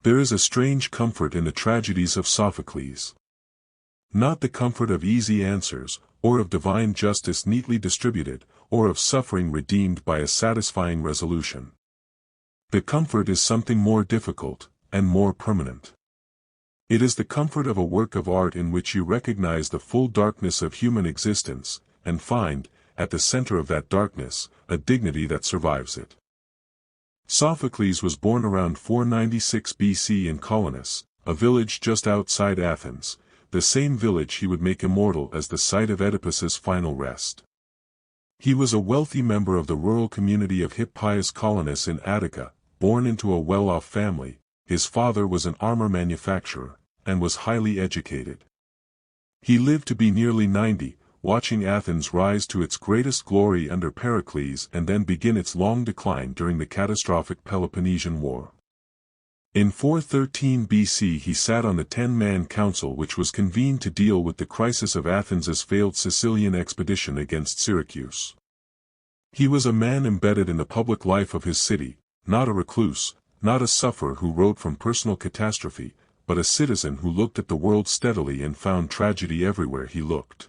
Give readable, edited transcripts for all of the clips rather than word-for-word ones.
There is a strange comfort in the tragedies of Sophocles. Not the comfort of easy answers, or of divine justice neatly distributed, or of suffering redeemed by a satisfying resolution. The comfort is something more difficult, and more permanent. It is the comfort of a work of art in which you recognize the full darkness of human existence, and find, at the center of that darkness, a dignity that survives it. Sophocles was born around 496 BC in Colonus, a village just outside Athens, the same village he would make immortal as the site of Oedipus's final rest. He was a wealthy member of the rural community of Hippias Colonus in Attica, born into a well-off family. His father was an armor manufacturer, and was highly educated. He lived to be nearly 90, watching Athens rise to its greatest glory under Pericles and then begin its long decline during the catastrophic Peloponnesian War. In 413 BC he sat on the 10-man council which was convened to deal with the crisis of Athens's failed Sicilian expedition against Syracuse. He was a man embedded in the public life of his city, not a recluse, not a sufferer who wrote from personal catastrophe, but a citizen who looked at the world steadily and found tragedy everywhere he looked.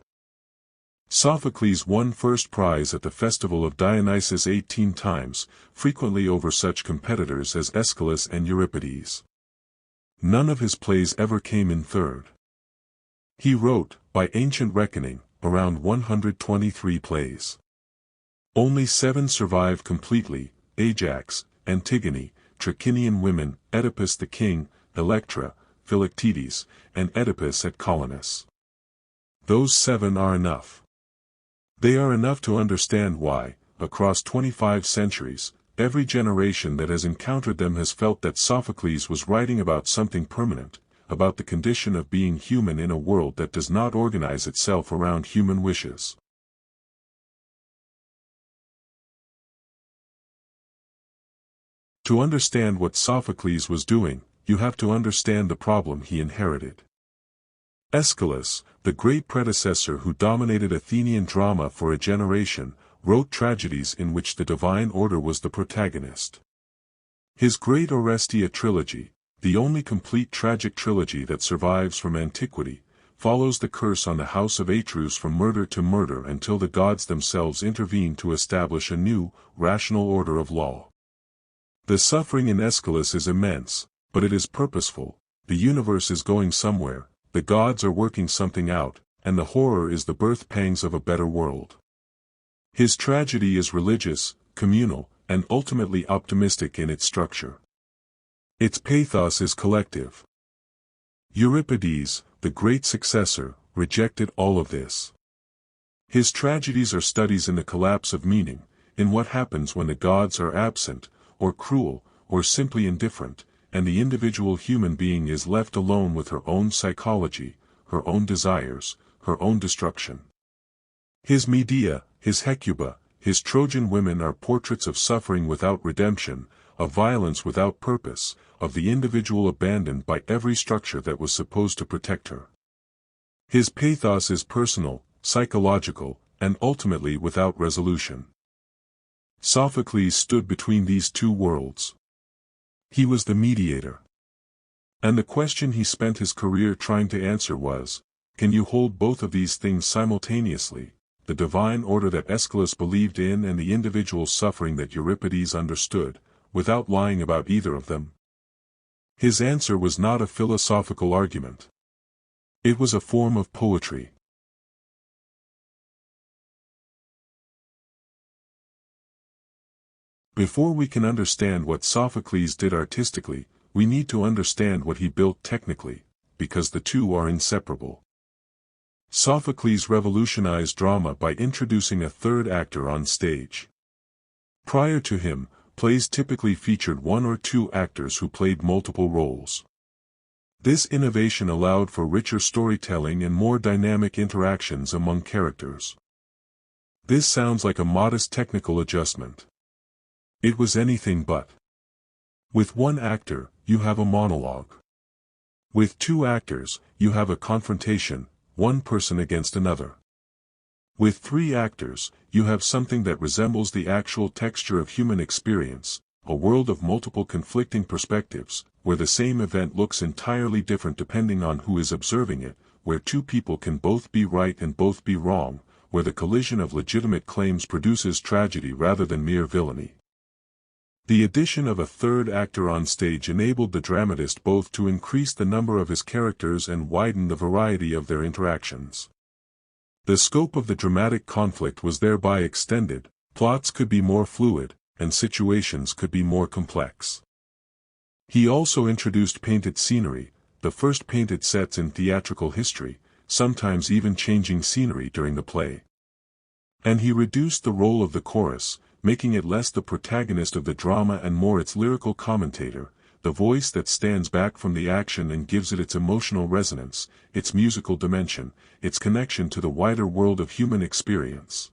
Sophocles won first prize at the festival of Dionysus 18 times, frequently over such competitors as Aeschylus and Euripides. None of his plays ever came in third. He wrote, by ancient reckoning, around 123 plays. Only 7 survive completely: Ajax, Antigone, Trachinian women, Oedipus the king, Electra, Philoctetes, and Oedipus at Colonus. Those 7 are enough. They are enough to understand why, across 25 centuries, every generation that has encountered them has felt that Sophocles was writing about something permanent, about the condition of being human in a world that does not organize itself around human wishes. To understand what Sophocles was doing, you have to understand the problem he inherited. Aeschylus, the great predecessor who dominated Athenian drama for a generation, wrote tragedies in which the divine order was the protagonist. His great Orestia trilogy, the only complete tragic trilogy that survives from antiquity, follows the curse on the house of Atreus from murder to murder until the gods themselves intervene to establish a new, rational order of law. The suffering in Aeschylus is immense, but it is purposeful. The universe is going somewhere, the gods are working something out, and the horror is the birth pangs of a better world. His tragedy is religious, communal, and ultimately optimistic in its structure. Its pathos is collective. Euripides, the great successor, rejected all of this. His tragedies are studies in the collapse of meaning, in what happens when the gods are absent, or cruel, or simply indifferent, and the individual human being is left alone with her own psychology, her own desires, her own destruction. His Medea, his Hecuba, his Trojan women are portraits of suffering without redemption, of violence without purpose, of the individual abandoned by every structure that was supposed to protect her. His pathos is personal, psychological, and ultimately without resolution. Sophocles stood between these two worlds. He was the mediator. And the question he spent his career trying to answer was, can you hold both of these things simultaneously, the divine order that Aeschylus believed in and the individual suffering that Euripides understood, without lying about either of them? His answer was not a philosophical argument. It was a form of poetry. Before we can understand what Sophocles did artistically, we need to understand what he built technically, because the two are inseparable. Sophocles revolutionized drama by introducing a third actor on stage. Prior to him, plays typically featured one or two actors who played multiple roles. This innovation allowed for richer storytelling and more dynamic interactions among characters. This sounds like a modest technical adjustment. It was anything but. With one actor, you have a monologue. With two actors, you have a confrontation, one person against another. With three actors, you have something that resembles the actual texture of human experience, a world of multiple conflicting perspectives, where the same event looks entirely different depending on who is observing it, where two people can both be right and both be wrong, where the collision of legitimate claims produces tragedy rather than mere villainy. The addition of a third actor on stage enabled the dramatist both to increase the number of his characters and widen the variety of their interactions. The scope of the dramatic conflict was thereby extended, plots could be more fluid, and situations could be more complex. He also introduced painted scenery, the first painted sets in theatrical history, sometimes even changing scenery during the play. And he reduced the role of the chorus, making it less the protagonist of the drama and more its lyrical commentator, the voice that stands back from the action and gives it its emotional resonance, its musical dimension, its connection to the wider world of human experience.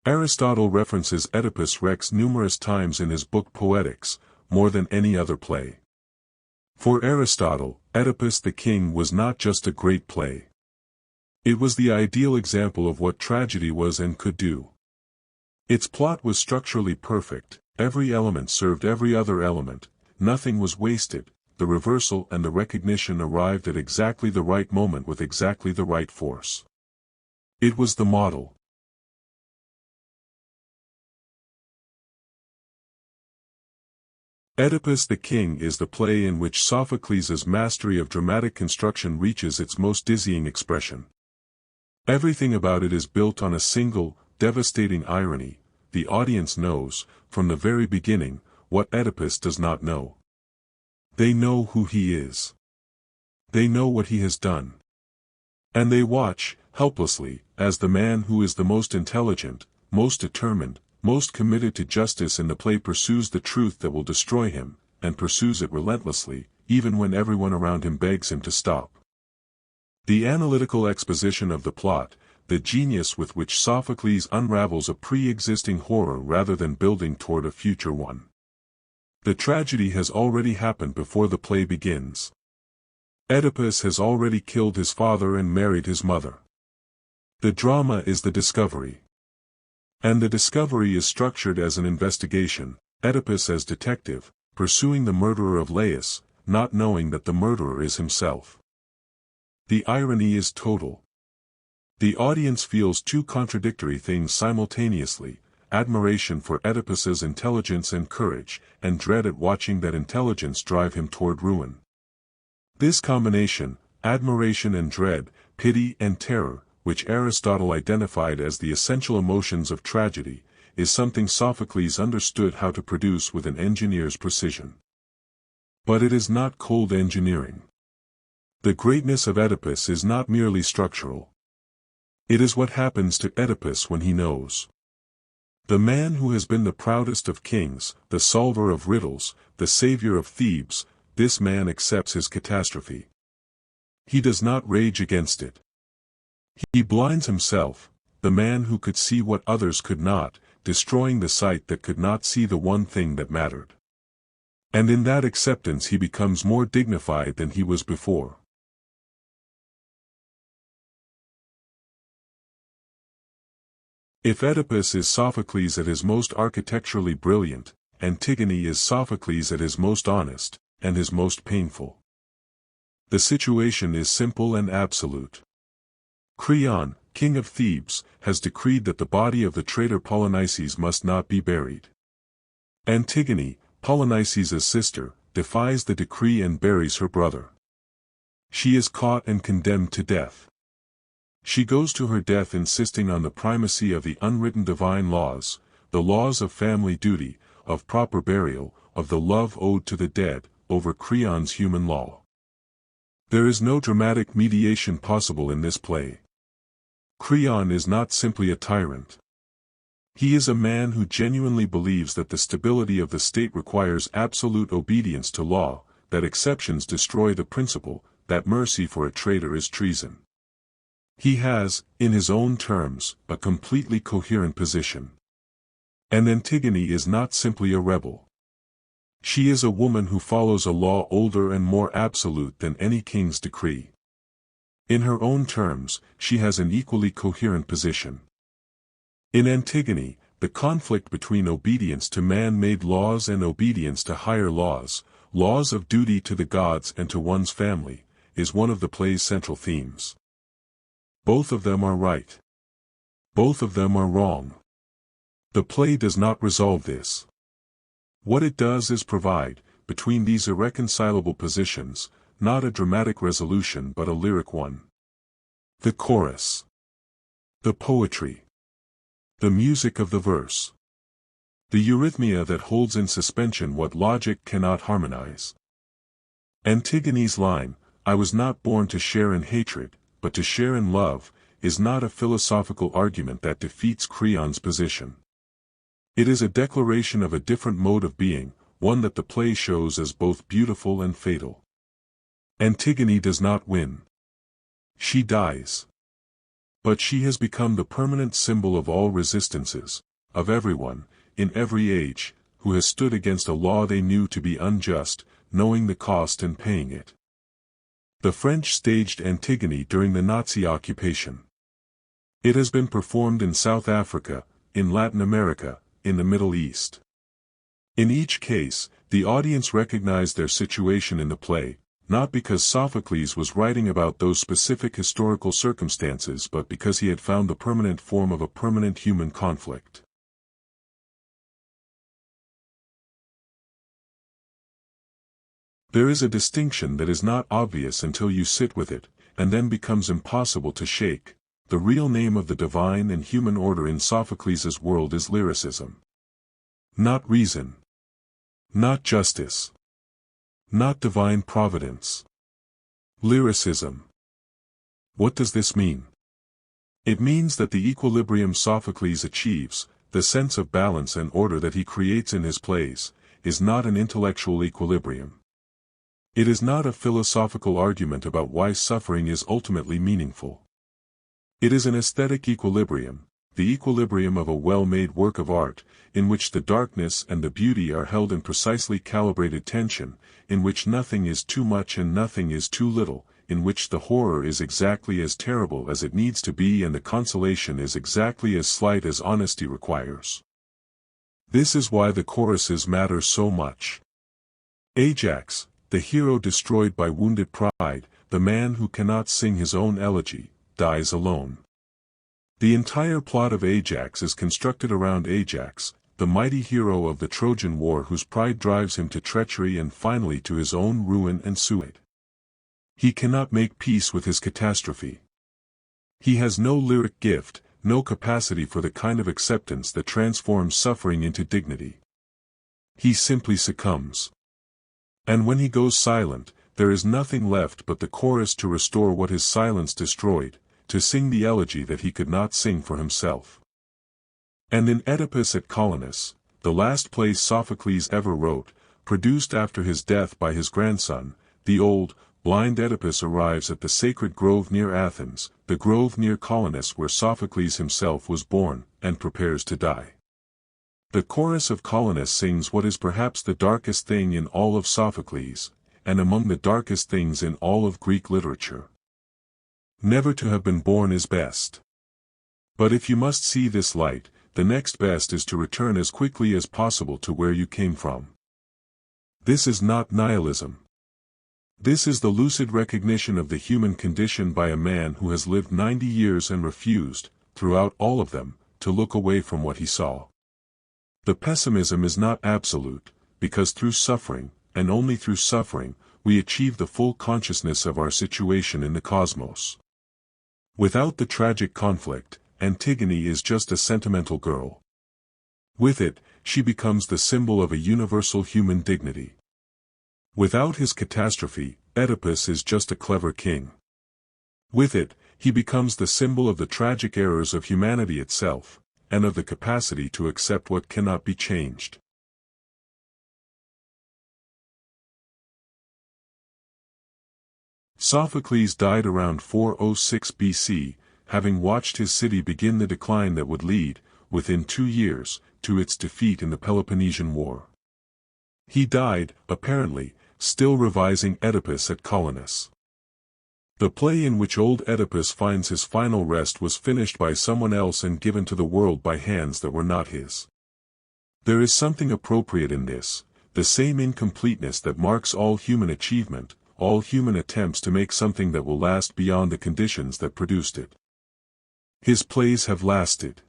Aristotle references Oedipus Rex numerous times in his book Poetics, more than any other play. For Aristotle, Oedipus the King was not just a great play. It was the ideal example of what tragedy was and could do. Its plot was structurally perfect, every element served every other element, nothing was wasted, the reversal and the recognition arrived at exactly the right moment with exactly the right force. It was the model. Oedipus the King is the play in which Sophocles' mastery of dramatic construction reaches its most dizzying expression. Everything about it is built on a single, devastating irony. The audience knows, from the very beginning, what Oedipus does not know. They know who he is. They know what he has done. And they watch, helplessly, as the man who is the most intelligent, most determined, most committed to justice in the play pursues the truth that will destroy him, and pursues it relentlessly, even when everyone around him begs him to stop. The analytical exposition of the plot, the genius with which Sophocles unravels a pre-existing horror rather than building toward a future one. The tragedy has already happened before the play begins. Oedipus has already killed his father and married his mother. The drama is the discovery. And the discovery is structured as an investigation, Oedipus as detective, pursuing the murderer of Laius, not knowing that the murderer is himself. The irony is total. The audience feels two contradictory things simultaneously, admiration for Oedipus's intelligence and courage, and dread at watching that intelligence drive him toward ruin. This combination, admiration and dread, pity and terror, which Aristotle identified as the essential emotions of tragedy, is something Sophocles understood how to produce with an engineer's precision. But it is not cold engineering. The greatness of Oedipus is not merely structural. It is what happens to Oedipus when he knows. The man who has been the proudest of kings, the solver of riddles, the savior of Thebes, this man accepts his catastrophe. He does not rage against it. He blinds himself, the man who could see what others could not, destroying the sight that could not see the one thing that mattered. And in that acceptance he becomes more dignified than he was before. If Oedipus is Sophocles at his most architecturally brilliant, Antigone is Sophocles at his most honest, and his most painful. The situation is simple and absolute. Creon, king of Thebes, has decreed that the body of the traitor Polynices must not be buried. Antigone, Polynices' sister, defies the decree and buries her brother. She is caught and condemned to death. She goes to her death insisting on the primacy of the unwritten divine laws, the laws of family duty, of proper burial, of the love owed to the dead, over Creon's human law. There is no dramatic mediation possible in this play. Creon is not simply a tyrant. He is a man who genuinely believes that the stability of the state requires absolute obedience to law, that exceptions destroy the principle, that mercy for a traitor is treason. He has, in his own terms, a completely coherent position. And Antigone is not simply a rebel. She is a woman who follows a law older and more absolute than any king's decree. In her own terms, she has an equally coherent position. In Antigone, The conflict between obedience to man-made laws and obedience to higher laws, laws of duty to the gods and to one's family, is one of the play's central themes. Both of them are right. Both of them are wrong. The play does not resolve this. What it does is provide, between these irreconcilable positions, not a dramatic resolution but a lyric one. The chorus. The poetry. The music of the verse. The eurythmia that holds in suspension what logic cannot harmonize. Antigone's line, "I was not born to share in hatred, but to share in love," is not a philosophical argument that defeats Creon's position. It is a declaration of a different mode of being, one that the play shows as both beautiful and fatal. Antigone does not win. She dies. But she has become the permanent symbol of all resistances, of everyone, in every age, who has stood against a law they knew to be unjust, knowing the cost and paying it. The French staged Antigone during the Nazi occupation. It has been performed in South Africa, in Latin America, in the Middle East. In each case, the audience recognized their situation in the play, not because Sophocles was writing about those specific historical circumstances but because he had found the permanent form of a permanent human conflict. There is a distinction that is not obvious until you sit with it, and then becomes impossible to shake. The real name of the divine and human order in Sophocles' world is lyricism. Not reason. Not justice. Not divine providence. Lyricism. What does this mean? It means that the equilibrium Sophocles achieves, the sense of balance and order that he creates in his plays, is not an intellectual equilibrium. It is not a philosophical argument about why suffering is ultimately meaningful. It is an aesthetic equilibrium, the equilibrium of a well-made work of art, in which the darkness and the beauty are held in precisely calibrated tension, in which nothing is too much and nothing is too little, in which the horror is exactly as terrible as it needs to be and the consolation is exactly as slight as honesty requires. This is why the choruses matter so much. Ajax, the hero destroyed by wounded pride, the man who cannot sing his own elegy, dies alone. The entire plot of Ajax is constructed around Ajax, the mighty hero of the Trojan War whose pride drives him to treachery and finally to his own ruin and suicide. He cannot make peace with his catastrophe. He has no lyric gift, no capacity for the kind of acceptance that transforms suffering into dignity. He simply succumbs. And when he goes silent, there is nothing left but the chorus to restore what his silence destroyed, to sing the elegy that he could not sing for himself. And in Oedipus at Colonus, the last play Sophocles ever wrote, produced after his death by his grandson, the old, blind Oedipus arrives at the sacred grove near Athens, the grove near Colonus where Sophocles himself was born, and prepares to die. The chorus of Colonus sings what is perhaps the darkest thing in all of Sophocles, and among the darkest things in all of Greek literature. Never to have been born is best. But if you must see this light, the next best is to return as quickly as possible to where you came from. This is not nihilism. This is the lucid recognition of the human condition by a man who has lived 90 years and refused, throughout all of them, to look away from what he saw. The pessimism is not absolute, because through suffering, and only through suffering, we achieve the full consciousness of our situation in the cosmos. Without the tragic conflict, Antigone is just a sentimental girl. With it, she becomes the symbol of a universal human dignity. Without his catastrophe, Oedipus is just a clever king. With it, he becomes the symbol of the tragic errors of humanity itself, and of the capacity to accept what cannot be changed. Sophocles died around 406 BC, having watched his city begin the decline that would lead, within 2 years, to its defeat in the Peloponnesian War. He died, apparently, still revising Oedipus at Colonus. The play in which old Oedipus finds his final rest was finished by someone else and given to the world by hands that were not his. There is something appropriate in this, the same incompleteness that marks all human achievement, all human attempts to make something that will last beyond the conditions that produced it. His plays have lasted.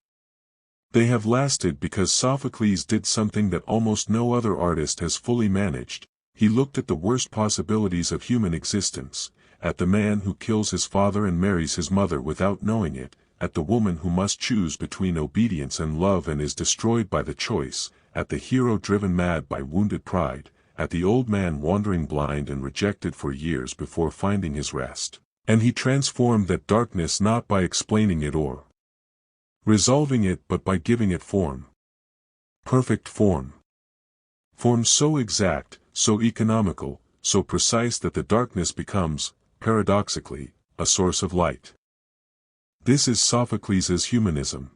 They have lasted because Sophocles did something that almost no other artist has fully managed. He looked at the worst possibilities of human existence, at the man who kills his father and marries his mother without knowing it, at the woman who must choose between obedience and love and is destroyed by the choice, at the hero driven mad by wounded pride, at the old man wandering blind and rejected for years before finding his rest. And he transformed that darkness not by explaining it or resolving it but by giving it form. Perfect form. Form so exact, so economical, so precise that the darkness becomes, paradoxically, a source of light. This is Sophocles' humanism.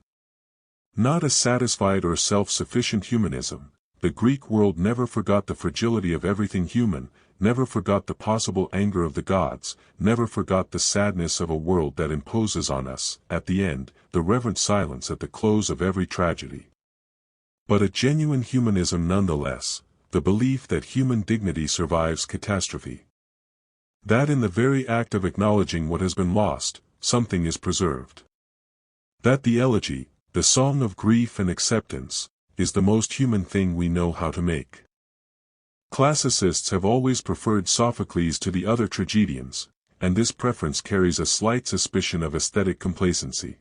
Not a satisfied or self-sufficient humanism. The Greek world never forgot the fragility of everything human, never forgot the possible anger of the gods, never forgot the sadness of a world that imposes on us, at the end, the reverent silence at the close of every tragedy. But a genuine humanism nonetheless, the belief that human dignity survives catastrophe. That in the very act of acknowledging what has been lost, something is preserved. That the elegy, the song of grief and acceptance, is the most human thing we know how to make. Classicists have always preferred Sophocles to the other tragedians, and this preference carries a slight suspicion of aesthetic complacency.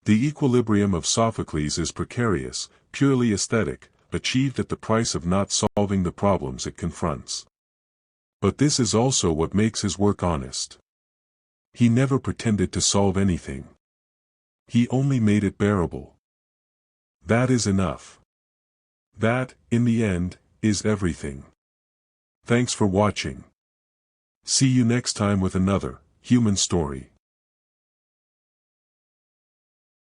The equilibrium of Sophocles is precarious, purely aesthetic, achieved at the price of not solving the problems it confronts. But this is also what makes his work honest. He never pretended to solve anything. He only made it bearable. That is enough. That, in the end, is everything. Thanks for watching. See you next time with another human story.